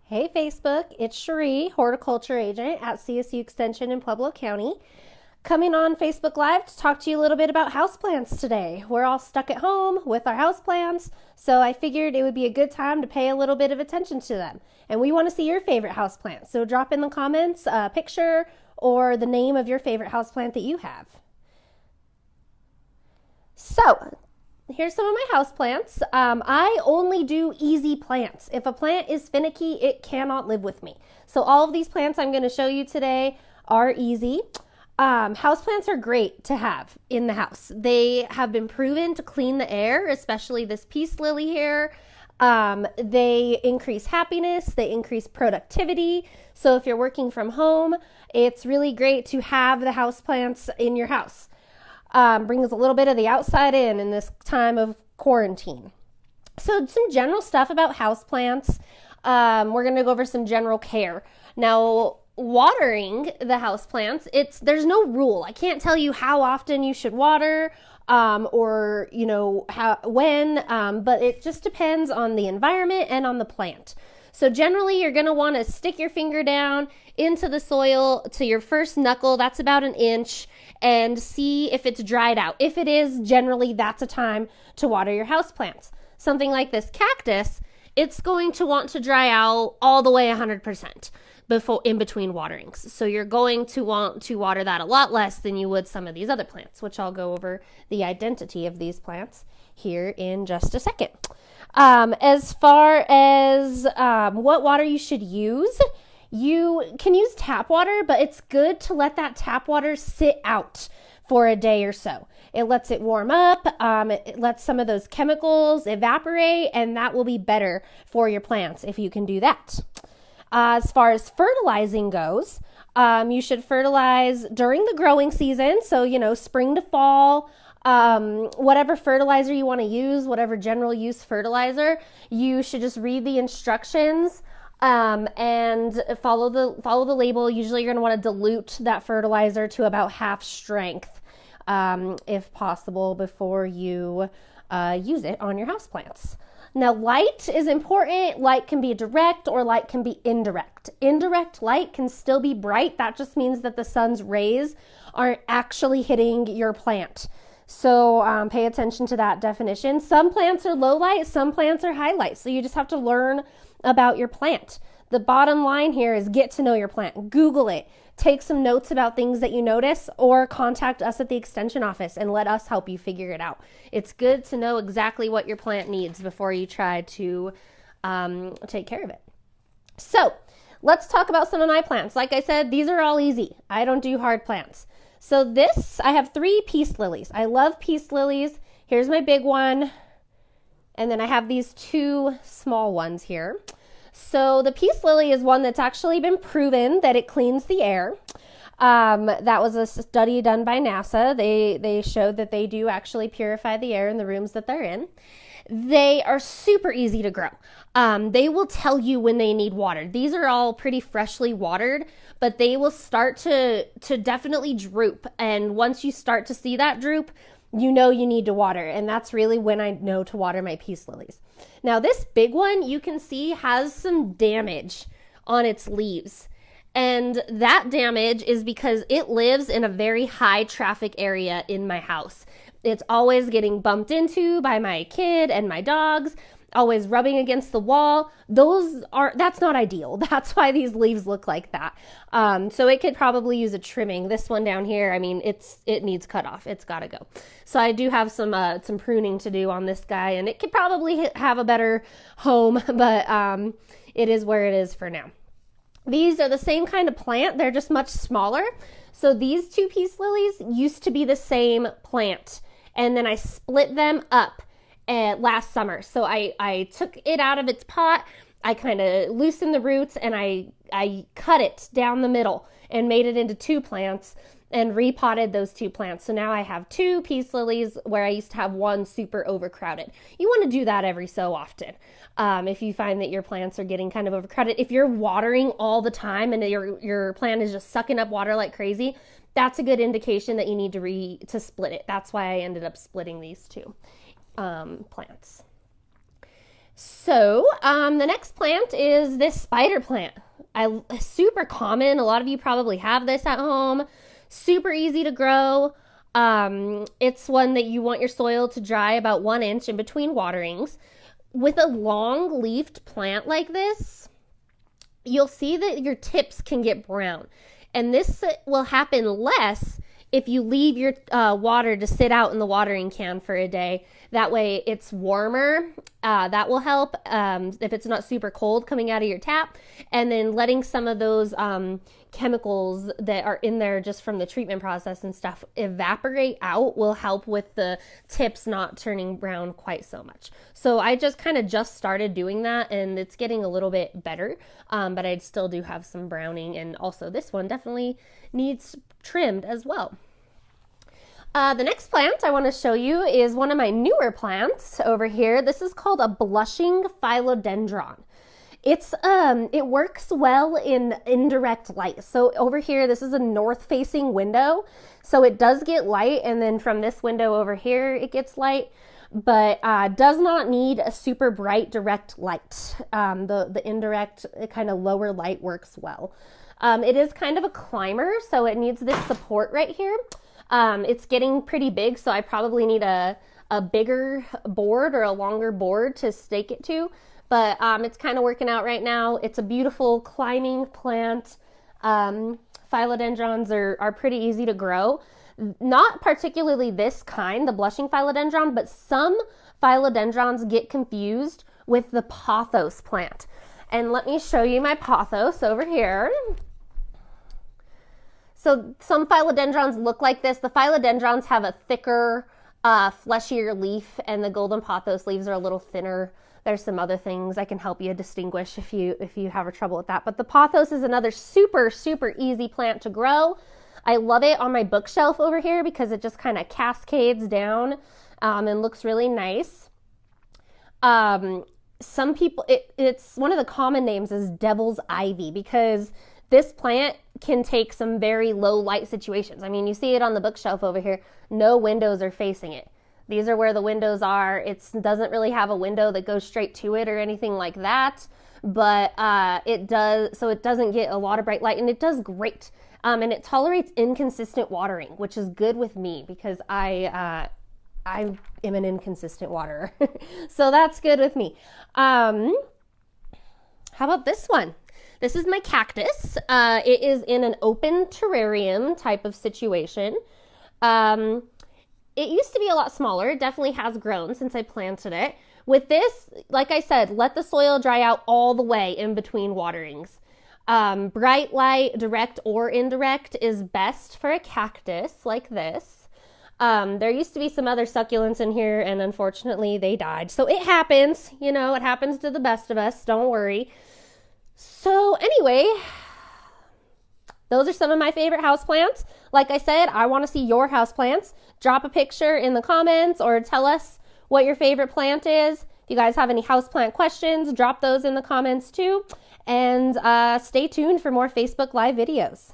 Hey Facebook, it's Sherie, Horticulture Agent at CSU Extension in Pueblo County. Coming on Facebook Live to talk to you a little bit about houseplants today. We're all stuck at home with our houseplants, so I figured it would be a good time to pay a little bit of attention to them. And we want to see your favorite houseplant, so drop in the comments a picture or the name of your favorite houseplant that you have. So, here's some of my houseplants. I only do easy plants. If a plant is finicky, it cannot live with me. So all of these plants I'm going to show you today are easy. Houseplants are great to have in the house. They have been proven to clean the air, especially this peace lily here. They increase happiness, they increase productivity. So if you're working from home, it's really great to have the houseplants in your house. Brings a little bit of the outside in this time of quarantine. So some general stuff about houseplants. We're going to go over some general care. Now, watering the houseplants, there's no rule. I can't tell you how often you should water or when, but it just depends on the environment and on the plant. So generally, you're going to want to stick your finger down into the soil to your first knuckle. That's about an inch, and see if it's dried out. If it is, generally that's a time to water your houseplants. Something like this cactus, it's going to want to dry out all the way 100% in between waterings. So you're going to want to water that a lot less than you would some of these other plants, which I'll go over the identity of these plants here in just a second. As far as what water you should use, you can use tap water, but it's good to let that tap water sit out for a day or so. It lets it warm up, it lets some of those chemicals evaporate, and that will be better for your plants if you can do that. As far as fertilizing goes, you should fertilize during the growing season, so spring to fall. Whatever fertilizer you want to use, whatever general use fertilizer, you should just read the instructions and follow the label. Usually you're going to want to dilute that fertilizer to about half strength, if possible, before you use it on your houseplants. Now, light is important. Light can be direct or light can be indirect. Indirect light can still be bright. That just means that the sun's rays aren't actually hitting your plant. So pay attention to that definition. Some plants are low light, some plants are high light. So you just have to learn about your plant. The bottom line here is get to know your plant. Google it. Take some notes about things that you notice, or contact us at the extension office and let us help you figure it out. It's good to know exactly what your plant needs before you try to take care of it. So let's talk about some of my plants. Like I said, these are all easy. I don't do hard plants. So I have 3 peace lilies. I love peace lilies. Here's my big one. And then I have these 2 small ones here. So the peace lily is one that's actually been proven that it cleans the air. That was a study done by NASA. They showed that they do actually purify the air in the rooms that they're in. They are super easy to grow. They will tell you when they need water. These are all pretty freshly watered, but they will start to definitely droop. And once you start to see that droop, you know you need to water. And that's really when I know to water my peace lilies. Now, this big one you can see has some damage on its leaves. And that damage is because it lives in a very high traffic area in my house. It's always getting bumped into by my kid and my dogs, always rubbing against the wall. That's not ideal. That's why these leaves look like that. So it could probably use a trimming. This one down here, it needs cut off. It's got to go. So I do have some pruning to do on this guy, and it could probably have a better home, but it is where it is for now. These are the same kind of plant. They're just much smaller. So these 2 peace lilies used to be the same plant, and then I split them up last summer. So I took it out of its pot, I kind of loosened the roots, and I cut it down the middle and made it into 2 plants and repotted those 2 plants. So now I have 2 peace lilies where I used to have 1 super overcrowded. You want to do that every so often. If you find that your plants are getting kind of overcrowded, if you're watering all the time and your plant is just sucking up water like crazy, that's a good indication that you need to split it. That's why I ended up splitting these 2 plants. So the next plant is this spider plant. Super common. A lot of you probably have this at home. Super easy to grow. It's one that you want your soil to dry about 1 inch in between waterings. With a long leafed plant like this, you'll see that your tips can get brown. And this will happen less if you leave your water to sit out in the watering can for a day. That way it's warmer. That will help if it's not super cold coming out of your tap. And then letting some of those chemicals that are in there just from the treatment process and stuff evaporate out will help with the tips not turning brown quite so much. So I just started doing that, and it's getting a little bit better, but I still do have some browning, and also this one definitely needs trimmed as well. The next plant I want to show you is one of my newer plants over here. This is called a blushing philodendron. It works well in indirect light. So over here, this is a north-facing window, so it does get light, and then from this window over here, it gets light, but does not need a super bright direct light. The indirect kind of lower light works well. It is kind of a climber, so it needs this support right here. It's getting pretty big, so I probably need a bigger board or a longer board to stake it to. But it's kind of working out right now. It's a beautiful climbing plant. Philodendrons are pretty easy to grow. Not particularly this kind, the blushing philodendron, but some philodendrons get confused with the pothos plant. And let me show you my pothos over here. So some philodendrons look like this. The philodendrons have a thicker, fleshier leaf, and the golden pothos leaves are a little thinner. There's some other things I can help you distinguish if you have trouble with that. But the pothos is another super, super easy plant to grow. I love it on my bookshelf over here because it just kind of cascades down and looks really nice. Some people, it's one of the common names is devil's ivy because this plant can take some very low light situations. I mean, you see it on the bookshelf over here. No windows are facing it. These are where the windows are. It doesn't really have a window that goes straight to it or anything like that, but it does, so it doesn't get a lot of bright light, and it does great. And it tolerates inconsistent watering, which is good with me because I am an inconsistent waterer. So that's good with me. How about this one? This is my cactus. It is in an open terrarium type of situation. It used to be a lot smaller. It definitely has grown since I planted it. With this, like I said, let the soil dry out all the way in between waterings. Bright light, direct or indirect, is best for a cactus like this. There used to be some other succulents in here, and unfortunately they died. So it happens, it happens to the best of us. Don't worry. So anyway, those are some of my favorite houseplants. Like I said, I want to see your houseplants. Drop a picture in the comments or tell us what your favorite plant is. If you guys have any houseplant questions, drop those in the comments too. And stay tuned for more Facebook Live videos.